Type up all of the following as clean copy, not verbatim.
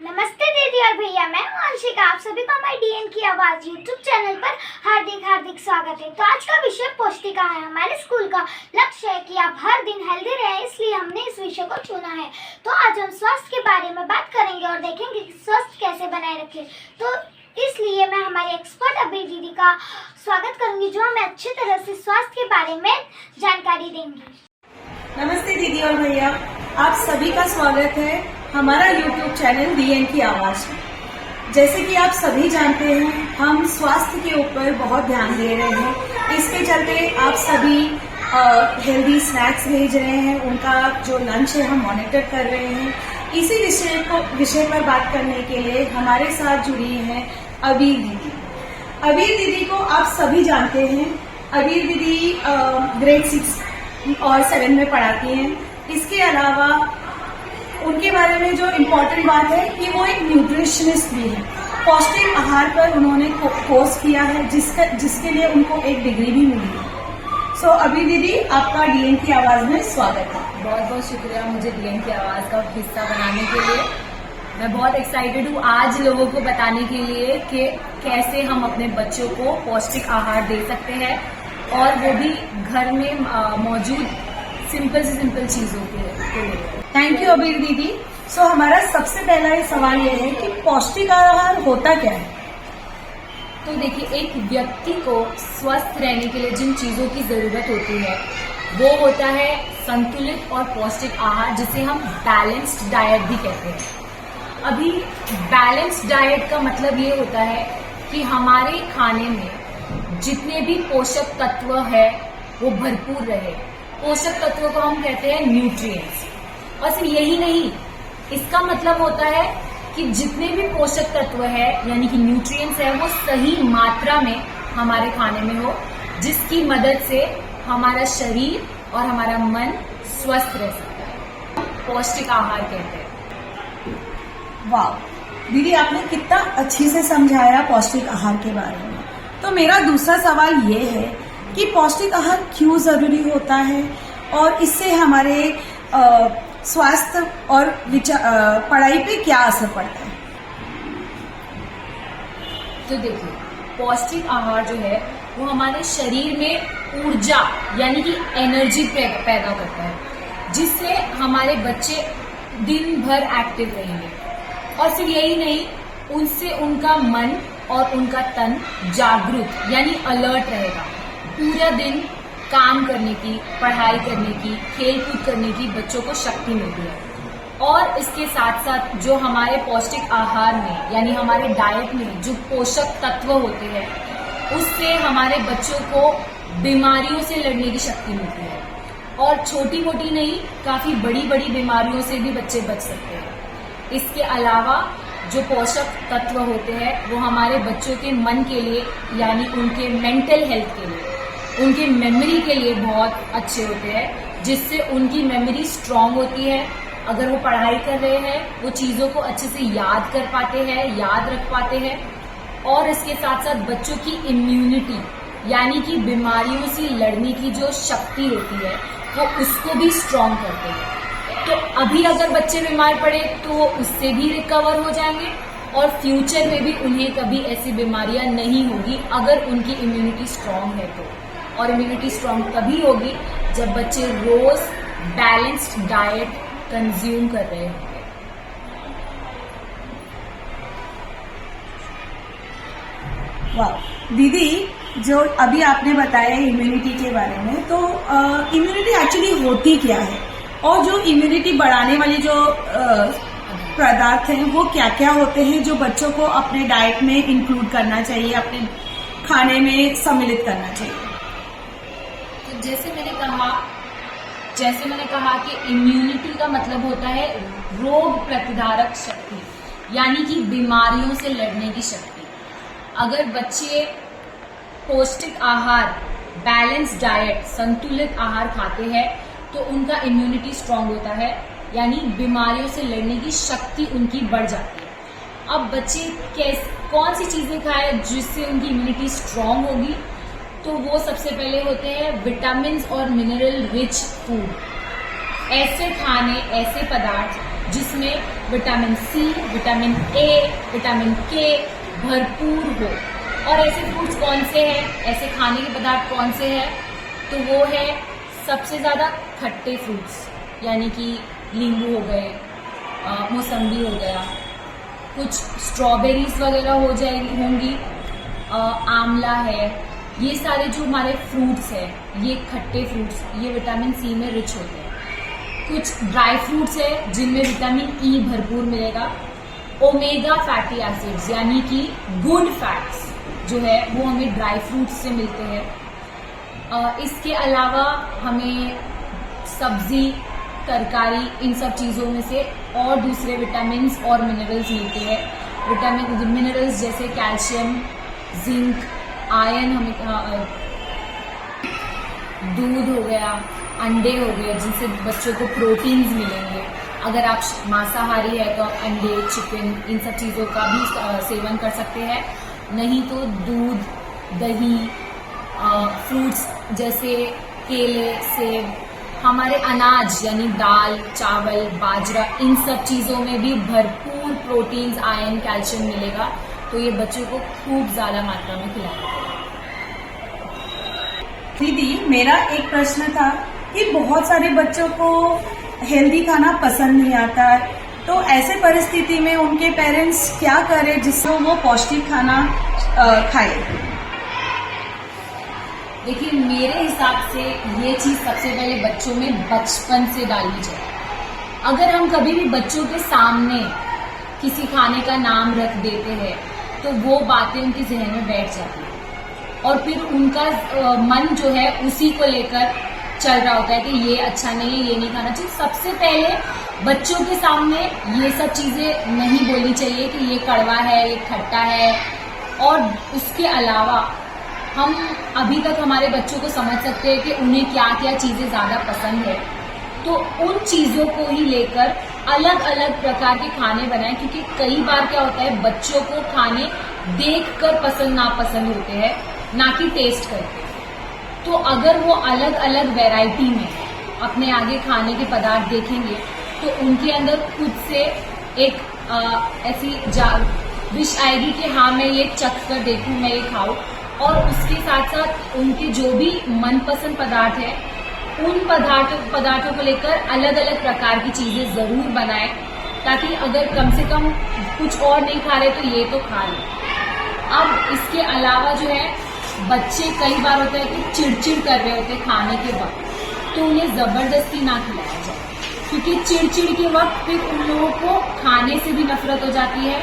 नमस्ते दीदी और भैया, मैं हूं अंशिका। आप सभी का हमारे डीएन की आवाज यूट्यूब चैनल पर हार्दिक स्वागत है। तो आज का विषय पौष्टिक आहार है। हमारे स्कूल का लक्ष्य है कि आप हर दिन हेल्दी रहें, इसलिए हमने इस विषय को चुना है। तो आज हम स्वास्थ्य के बारे में बात करेंगे और देखेंगे कि स्वास्थ्य कैसे बनाए रखें। तो इसलिए मैं हमारे एक्सपर्ट अबीर दीदी का स्वागत करूंगी, जो हमें अच्छी तरह से स्वास्थ्य के बारे में जानकारी देंगी। नमस्ते दीदी और भैया, आप सभी का स्वागत है हमारा YouTube चैनल डीएन की आवाज में। जैसे कि आप सभी जानते हैं, हम स्वास्थ्य के ऊपर बहुत ध्यान दे रहे हैं। इसके चलते आप सभी हेल्दी स्नैक्स भेज रहे हैं, उनका जो लंच है हम मॉनिटर कर रहे हैं। इसी विषय पर बात करने के लिए हमारे साथ जुड़ी हैं अबीर दीदी। अबीर दीदी को आप सभी जानते हैं। अबीर दीदी ग्रेड 6 और 7 में पढ़ाती हैं। इसके अलावा उनके बारे में जो इम्पोर्टेंट बात है कि वो एक न्यूट्रिशनिस्ट भी है। पौष्टिक आहार पर उन्होंने कोर्स किया है, जिसके लिए उनको एक डिग्री भी मिली है। सो अबीर दीदी, आपका डीएन की आवाज में स्वागत है। बहुत बहुत शुक्रिया मुझे डीएन की आवाज का हिस्सा बनाने के लिए। मैं बहुत एक्साइटेड हूँ आज लोगों को बताने के लिए कि कैसे हम अपने बच्चों को पौष्टिक आहार दे सकते हैं, और वो भी घर में मौजूद सिंपल से सिंपल चीजों के लिए। थैंक यू अबीर दीदी। सो हमारा सबसे पहला सवाल ये है कि पौष्टिक आहार होता क्या है? तो देखिए, एक व्यक्ति को स्वस्थ रहने के लिए जिन चीजों की जरूरत होती है वो होता है संतुलित और पौष्टिक आहार, जिसे हम बैलेंस्ड डाइट भी कहते हैं। अभी बैलेंस्ड डाइट का मतलब ये होता है कि हमारे खाने में जितने भी पोषक तत्व है वो भरपूर रहे। पोषक तत्वों को हम कहते हैं न्यूट्रिएंट्स। और सिर्फ यही नहीं, इसका मतलब होता है कि जितने भी पोषक तत्व है यानी कि न्यूट्रिएंट्स है वो सही मात्रा में हमारे खाने में हो, जिसकी मदद से हमारा शरीर और हमारा मन स्वस्थ रह सकता है। पौष्टिक आहार कहते हैं। वाह दीदी, आपने कितना अच्छी से समझाया पौष्टिक आहार के बारे में। तो मेरा दूसरा सवाल ये है कि पौष्टिक आहार क्यों जरूरी होता है और इससे हमारे स्वास्थ्य और पढ़ाई पे क्या असर पड़ता है? तो देखिए, पौष्टिक आहार जो है वो हमारे शरीर में ऊर्जा यानी कि एनर्जी पैदा करता है, जिससे हमारे बच्चे दिन भर एक्टिव रहेंगे। और सिर्फ यही नहीं, उनसे उनका मन और उनका तन जागरूक यानी अलर्ट रहेगा। पूरा दिन काम करने की, पढ़ाई करने की, खेल कूद करने की बच्चों को शक्ति मिलती है। और इसके साथ साथ जो हमारे पौष्टिक आहार में यानी हमारे डाइट में जो पोषक तत्व होते हैं, उससे हमारे बच्चों को बीमारियों से लड़ने की शक्ति मिलती है। और छोटी मोटी नहीं, काफी बड़ी बड़ी बीमारियों से भी बच्चे बच सकते हैं। इसके अलावा जो पोषक तत्व होते हैं वो हमारे बच्चों के मन के लिए यानी उनके मेंटल हेल्थ के लिए, उनके मेमोरी के लिए बहुत अच्छे होते हैं, जिससे उनकी मेमोरी स्ट्रांग होती है। अगर वो पढ़ाई कर रहे हैं वो चीजों को अच्छे से याद कर पाते हैं, याद रख पाते हैं। और इसके साथ साथ बच्चों की इम्यूनिटी यानी कि बीमारियों से लड़ने की जो शक्ति होती है वो उसको भी स्ट्रांग करते हैं। तो अभी अगर बच्चे बीमार पड़े तो वो उससे भी रिकवर हो जाएंगे, और फ्यूचर में भी उन्हें कभी ऐसी बीमारियां नहीं होगी अगर उनकी इम्यूनिटी स्ट्रांग है तो। और इम्यूनिटी स्ट्रांग तभी होगी जब बच्चे रोज बैलेंस्ड डाइट कंज्यूम कर रहे होंगे। वाह दीदी, जो अभी आपने बताया इम्यूनिटी के बारे में, तो इम्यूनिटी एक्चुअली होती क्या है और जो इम्यूनिटी बढ़ाने वाली जो पदार्थ हैं वो क्या क्या होते हैं जो बच्चों को अपने डाइट में इंक्लूड करना चाहिए, अपने खाने में सम्मिलित करना चाहिए? तो जैसे मैंने कहा कि इम्यूनिटी का मतलब होता है रोग प्रतिधारक शक्ति यानी कि बीमारियों से लड़ने की शक्ति। अगर बच्चे पौष्टिक आहार, बैलेंस डाइट, संतुलित आहार खाते हैं तो उनका इम्यूनिटी स्ट्रांग होता है, यानी बीमारियों से लड़ने की शक्ति उनकी बढ़ जाती है। अब बच्चे कौन सी चीजें खाएं जिससे उनकी इम्यूनिटी स्ट्रांग होगी? तो वो सबसे पहले होते हैं विटामिन और मिनरल रिच फूड। ऐसे खाने, ऐसे पदार्थ जिसमें vitamin C, vitamin A, vitamin K भरपूर हो। और ऐसे फ्रूट्स कौन से हैं, ऐसे खाने के पदार्थ कौन से हैं, तो वो है सबसे ज़्यादा खट्टे फ्रूट्स, यानी कि नींबू हो गए, मौसम्बी हो गया, कुछ स्ट्रॉबेरीज वगैरह होंगी, आंवला है। ये सारे जो हमारे फ्रूट्स हैं, ये खट्टे फ्रूट्स, ये विटामिन सी में रिच होते हैं। कुछ ड्राई फ्रूट्स है जिनमें विटामिन ई भरपूर मिलेगा। ओमेगा फैटी एसिड्स यानी कि गुड फैट्स जो है वो हमें ड्राई फ्रूट्स से मिलते हैं। इसके अलावा हमें सब्जी, तरकारी, इन सब चीज़ों में से और दूसरे विटामिन और मिनरल्स मिलते हैं। मिनरल्स जैसे कैल्शियम, जिंक, आयरन, हमें दूध हो गया, अंडे हो गए, जिनसे बच्चों को प्रोटीन्स मिलेंगे। अगर आप मांसाहारी है तो आप अंडे, चिकन, इन सब चीज़ों का भी सेवन कर सकते हैं। नहीं तो दूध, दही, फ्रूट्स जैसे केले, सेब, हमारे अनाज यानी दाल, चावल, बाजरा, इन सब चीज़ों में भी भरपूर प्रोटीन्स, आयरन, कैल्शियम मिलेगा। तो ये बच्चों को खूब ज़्यादा मात्रा में खिलाना। दीदी, मेरा एक प्रश्न था कि बहुत सारे बच्चों को हेल्दी खाना पसंद नहीं आता है, तो ऐसे परिस्थिति में उनके पेरेंट्स क्या करें जिससे वो पौष्टिक खाना खाए? देखिए, मेरे हिसाब से ये चीज़ सबसे पहले बच्चों में बचपन से डालनी चाहिए। अगर हम कभी भी बच्चों के सामने किसी खाने का नाम रख देते हैं तो वो बातें उनके जहन में बैठ जाती है और फिर उनका मन जो है उसी को लेकर चल रहा होता है कि ये अच्छा नहीं है, ये नहीं खाना चाहिए। सबसे पहले बच्चों के सामने ये सब चीज़ें नहीं बोलनी चाहिए कि ये कड़वा है, ये खट्टा है। और उसके अलावा हम अभी तक हमारे बच्चों को समझ सकते हैं कि उन्हें क्या क्या चीज़ें ज़्यादा पसंद है, तो उन चीज़ों को ही लेकर अलग अलग प्रकार के खाने बनाएं। क्योंकि कई बार क्या होता है, बच्चों को खाने देखकर पसंद नापसंद होते हैं, ना कि टेस्ट करके। तो अगर वो अलग अलग वैरायटी में अपने आगे खाने के पदार्थ देखेंगे तो उनके अंदर खुद से एक ऐसी विश आएगी कि हाँ, मैं ये चख कर देखूं, मैं ये खाऊं। और उसके साथ साथ उनके जो भी मनपसंद पदार्थ है, उन पदार्थों को लेकर अलग अलग प्रकार की चीज़ें ज़रूर बनाएं, ताकि अगर कम से कम कुछ और नहीं खा रहे तो ये तो खा लें। अब इसके अलावा जो है, बच्चे कई बार होता है कि चिड़चिड़ कर रहे होते हैं खाने के वक्त, तो उन्हें ज़बरदस्ती ना खिलाया जाए, क्योंकि चिड़चिड़ के वक्त फिर उन लोगों को खाने से भी नफरत हो जाती है।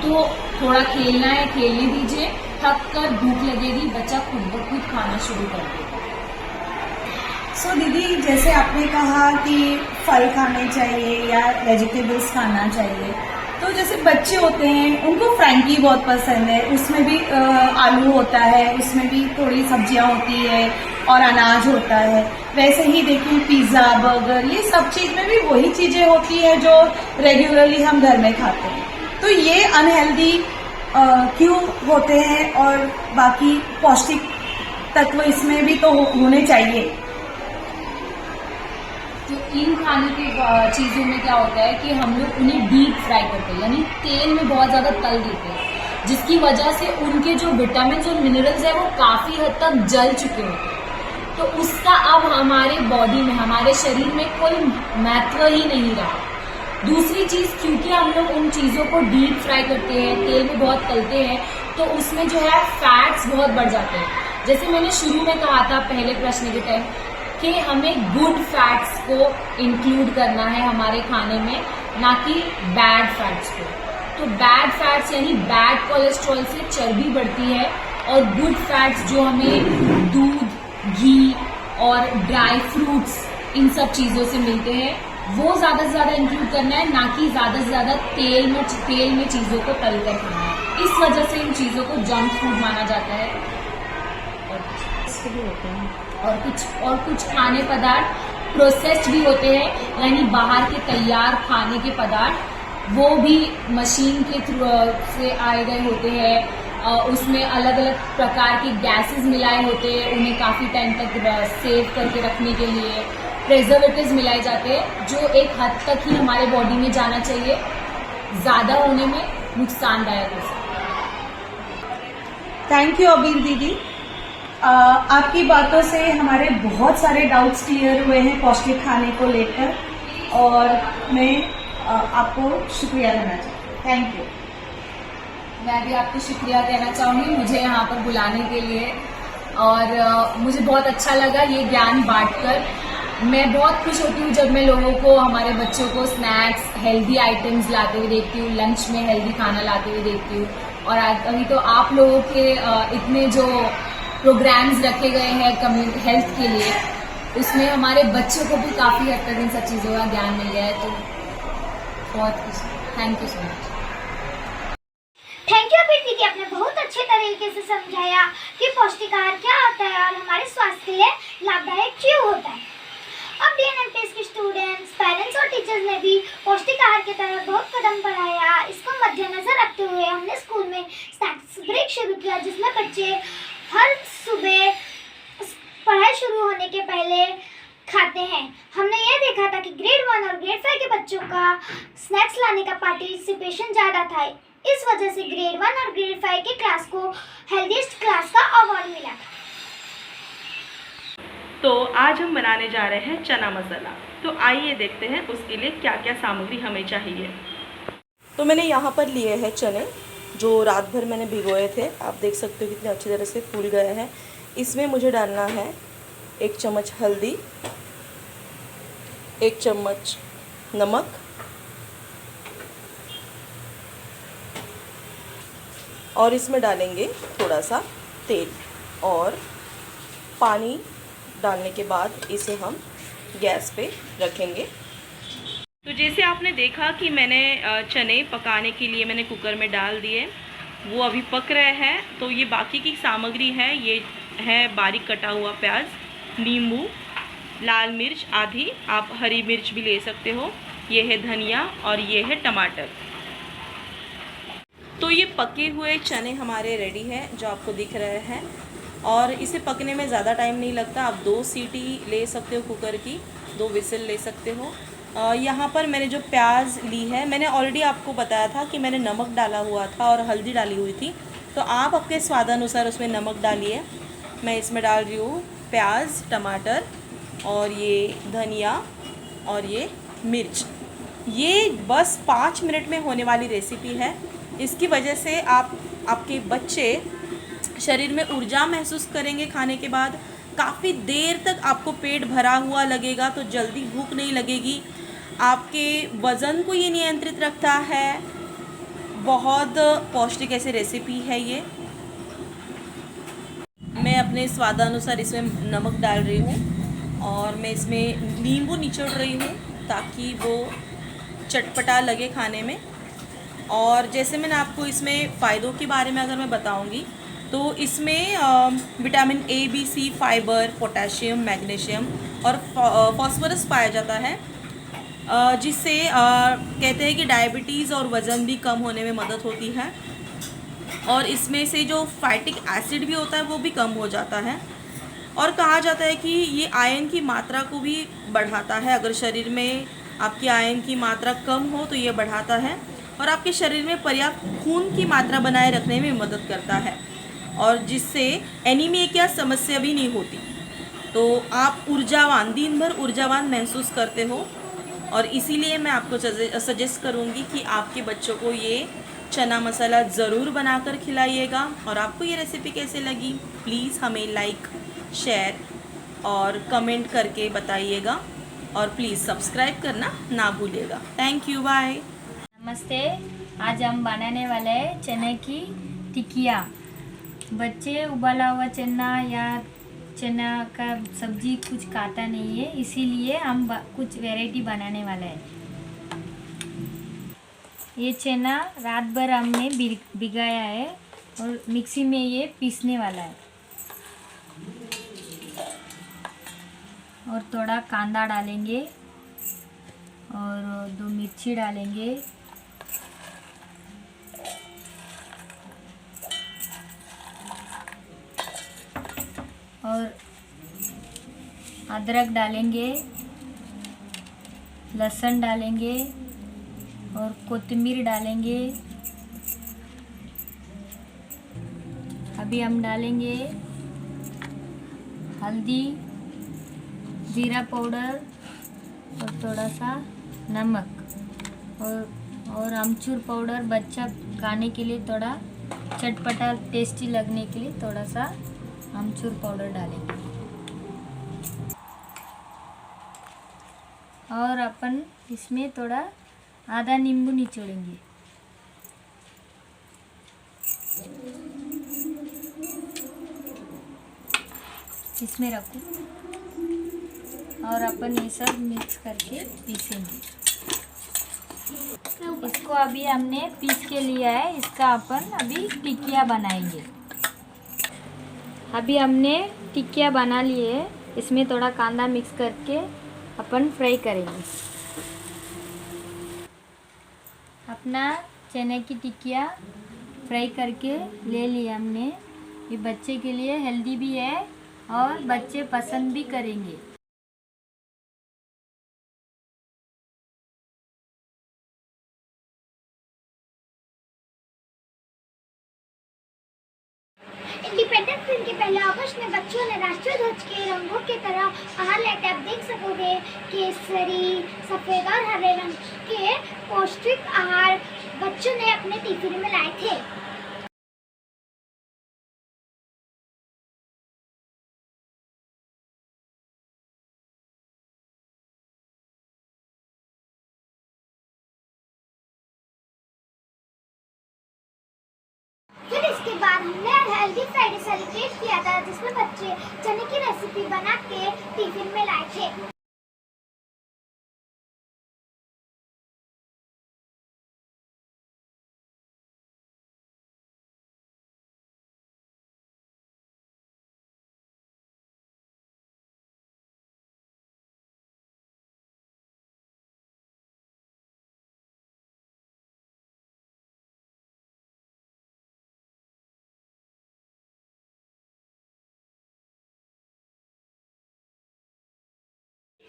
तो थोड़ा खेलना है, खेलने दीजिए, थक कर भूख लगेगी, बच्चा खुद ब खुद खाना शुरू कर देगा। सो दीदी, जैसे आपने कहा कि फल खाने चाहिए या वेजिटेबल्स खाना चाहिए, तो जैसे बच्चे होते हैं उनको फ्रैंकी बहुत पसंद है, उसमें भी आलू होता है, उसमें भी थोड़ी सब्जियां होती है और अनाज होता है। वैसे ही देखिए, पिज़्ज़ा, बर्गर, ये सब चीज़ में भी वही चीज़ें होती है जो रेगुलरली हम घर में खाते हैं। तो ये अनहेल्दी क्यों होते हैं, और बाकी पौष्टिक तत्व इसमें भी तो होने चाहिए। तो इन खाने की चीज़ों में क्या होता है कि हम लोग उन्हें डीप फ्राई करते हैं, यानी तेल में बहुत ज़्यादा तल देते हैं, जिसकी वजह से उनके जो विटामिन और मिनरल्स है वो काफ़ी हद तक जल चुके होते हैं। तो उसका अब हमारे बॉडी में, हमारे शरीर में कोई महत्व ही नहीं रहा। दूसरी चीज़, क्योंकि हम लोग उन चीज़ों को डीप फ्राई करते हैं, तेल में बहुत तलते हैं, तो उसमें जो है फैट्स बहुत बढ़ जाते हैं। जैसे मैंने शुरू में कहा था पहले प्रश्न के टाइम कि हमें गुड फैट्स को इंक्लूड करना है हमारे खाने में, ना कि बैड फैट्स को। तो बैड फैट्स यानी बैड कोलेस्ट्रॉल से चर्बी बढ़ती है, और गुड फैट्स जो हमें दूध, घी और ड्राई फ्रूट्स, इन सब चीज़ों से मिलते हैं, वो ज़्यादा से ज़्यादा इंक्लूड करना है, ना कि ज़्यादा से ज़्यादा तेल में चीज़ों को तल कर खाना है। इस वजह से इन चीज़ों को जंक फूड माना जाता है। और कुछ खाने पदार्थ प्रोसेस्ड भी होते हैं, यानी बाहर के तैयार खाने के पदार्थ, वो भी मशीन के थ्रू से आए गए होते हैं, उसमें अलग अलग प्रकार के गैसेस मिलाए होते हैं, उन्हें काफ़ी टाइम तक सेव करके रखने के लिए प्रिजर्वेटिव्स मिलाए जाते हैं, जो एक हद तक ही हमारे बॉडी में जाना चाहिए, ज़्यादा होने में नुकसानदायक हो सकता है। थैंक यू अबीर दीदी। आपकी बातों से हमारे बहुत सारे डाउट्स क्लियर हुए हैं पौष्टिक खाने को लेकर, और मैं आपको शुक्रिया देना चाहती हूँ। Thank you. मैं भी आपको शुक्रिया कहना चाहूँगी मुझे यहाँ पर बुलाने के लिए, और मुझे बहुत अच्छा लगा ये ज्ञान बांटकर। मैं बहुत खुश होती हूँ जब मैं लोगों को, हमारे बच्चों को स्नैक्स, हेल्दी आइटम्स लाते हुए देखती हूँ, लंच में हेल्दी खाना लाते हुए देखती हूँ। और अभी तो आप लोगों के इतने जो प्रोग्राम्स रखे गए हैं कम्युनिटी हेल्थ के लिए, उसमें हमारे बच्चों को भी काफ़ी हद तक इन सब चीज़ों का ज्ञान मिल गया है, तो बहुत खुश। Thank you so much. Thank you अबीर दीदी, आपने बहुत अच्छे तरीके से समझाया कि पौष्टिक आहार क्या होता है और हमारे स्वास्थ्य के लिए लाभदायक क्यों होता है। अब DNMPS के स्टूडेंट्स, पेरेंट्स और टीचर्स ने भी पौष्टिक आहार की तरफ बहुत कदम बढ़ाया। इसको मद्देनजर रखते हुए हमने स्कूल में स्नैक्स ब्रेक शुरू किया, जिसमें बच्चे हर सुबह पढ़ाई शुरू होने के पहले खाते हैं। हमने ये देखा था कि ग्रेड 1 और ग्रेड 5 के बच्चों का स्नैक्स लाने का पार्टिसिपेशन ज़्यादा था। इस वजह से ग्रेड 1 और ग्रेड 5 के क्लास को हेल्दीएस्ट क्लास का अवार्ड मिला। तो आज हम बनाने जा रहे हैं चना मसाला। तो आइए देखते हैं उसके लिए क्या क्या सामग्री हमें चाहिए। तो मैंने यहाँ पर लिए हैं चने, जो रात भर मैंने भिगोए थे। आप देख सकते हो कितने अच्छी तरह से फूल गए हैं। इसमें मुझे डालना है 1 चम्मच हल्दी, 1 चम्मच नमक, और इसमें डालेंगे थोड़ा सा तेल, और पानी डालने के बाद इसे हम गैस पे रखेंगे। तो जैसे आपने देखा कि मैंने चने पकाने के लिए मैंने कुकर में डाल दिए, वो अभी पक रहे हैं। तो ये बाकी की सामग्री है, ये है बारीक कटा हुआ प्याज, नींबू, लाल मिर्च आधी, आप हरी मिर्च भी ले सकते हो, ये है धनिया और ये है टमाटर। तो ये पके हुए चने हमारे रेडी हैं, जो आपको दिख रहे हैं, और इसे पकने में ज़्यादा टाइम नहीं लगता। आप 2 सीटी ले सकते हो कुकर की, 2 विसिल ले सकते हो। यहाँ पर मैंने जो प्याज ली है, मैंने ऑलरेडी आपको बताया था कि मैंने नमक डाला हुआ था और हल्दी डाली हुई थी, तो आप अपने स्वादानुसार उसमें नमक डालिए। मैं इसमें डाल रही हूँ प्याज, टमाटर, और ये धनिया और ये मिर्च। ये बस 5 मिनट में होने वाली रेसिपी है। इसकी वजह से आपके बच्चे शरीर में ऊर्जा महसूस करेंगे खाने के बाद। काफ़ी देर तक आपको पेट भरा हुआ लगेगा, तो जल्दी भूख नहीं लगेगी। आपके वज़न को ये नियंत्रित रखता है। बहुत पौष्टिक ऐसी रेसिपी है ये। मैं अपने स्वादानुसार इसमें नमक डाल रही हूँ, और मैं इसमें नींबू निचोड़ रही हूँ ताकि वो चटपटा लगे खाने में। और जैसे मैंने आपको इसमें फ़ायदों के बारे में अगर मैं बताऊँगी, तो इसमें vitamin A, B, C, fibre, potassium, magnesium और फॉस्फोरस पाया जाता है, जिससे कहते हैं कि डायबिटीज़ और वज़न भी कम होने में मदद होती है। और इसमें से जो फैटिक एसिड भी होता है वो भी कम हो जाता है। और कहा जाता है कि ये आयरन की मात्रा को भी बढ़ाता है। अगर शरीर में आपकी आयरन की मात्रा कम हो तो ये बढ़ाता है, और आपके शरीर में पर्याप्त खून की मात्रा बनाए रखने में मदद करता है, और जिससे एनीमिया की समस्या भी नहीं होती। तो आप ऊर्जावान, दिन भर ऊर्जावान महसूस करते हो। और इसीलिए मैं आपको सजेस्ट करूँगी कि आपके बच्चों को ये चना मसाला ज़रूर बनाकर खिलाइएगा। और आपको ये रेसिपी कैसे लगी, प्लीज़ हमें लाइक, शेयर और कमेंट करके बताइएगा, और प्लीज़ सब्सक्राइब करना ना भूलिएगा। Thank you, bye. नमस्ते। आज हम बनाने वाले हैं चने की टिकिया। बच्चे उबाला हुआ चना या चना का सब्जी कुछ खाता नहीं है, इसीलिए हम कुछ वैरायटी बनाने वाले हैं। ये चना रात भर हमने भिगाया है और मिक्सी में ये पीसने वाला है। और थोड़ा कांदा डालेंगे और 2 मिर्ची डालेंगे, अदरक डालेंगे, लहसुन डालेंगे और कोथिमीर डालेंगे। अभी हम डालेंगे हल्दी, जीरा पाउडर और थोड़ा सा नमक और अमचूर पाउडर। बच्चा खाने के लिए थोड़ा चटपटा टेस्टी लगने के लिए थोड़ा सा अमचूर पाउडर डालेंगे। और अपन इसमें थोड़ा आधा नींबू निचोड़ेंगे। इसमें रखो और अपन ये सब मिक्स करके पीसेंगे। इसको अभी हमने पीस के लिया है, इसका अपन अभी टिकिया बनाएंगे। अभी हमने टिकिया बना लिए है, इसमें थोड़ा कांदा मिक्स करके अपन फ्राई करेंगे। अपना चने की टिकिया फ्राई करके ले लिया हमने। ये बच्चे के लिए हेल्दी भी है और बच्चे पसंद भी करेंगे। इंडिपेंडेंस दिन के पहले अगस्त में बच्चों ने राष्ट्रीय ध्वज के रंगों की तरह आहार लेते। आप देख सकोगे केसरी, सफेद और हरे रंग के पौष्टिक आहार बच्चों ने अपने टिफिन में लाए थे। फिर इसके बाद हमने हेल्दी फ्राइडे सेलिब्रेट किया था, जिसमें बच्चे चने की रेसिपी बना के टिफिन में लाए थे।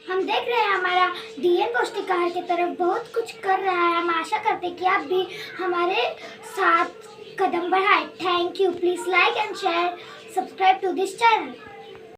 हम देख रहे हैं हमारा डीएन पौष्टिक आहार की तरफ बहुत कुछ कर रहा है। हम आशा करते हैं कि आप भी हमारे साथ कदम बढ़ाएं। Thank you. Please like and share, subscribe to this channel.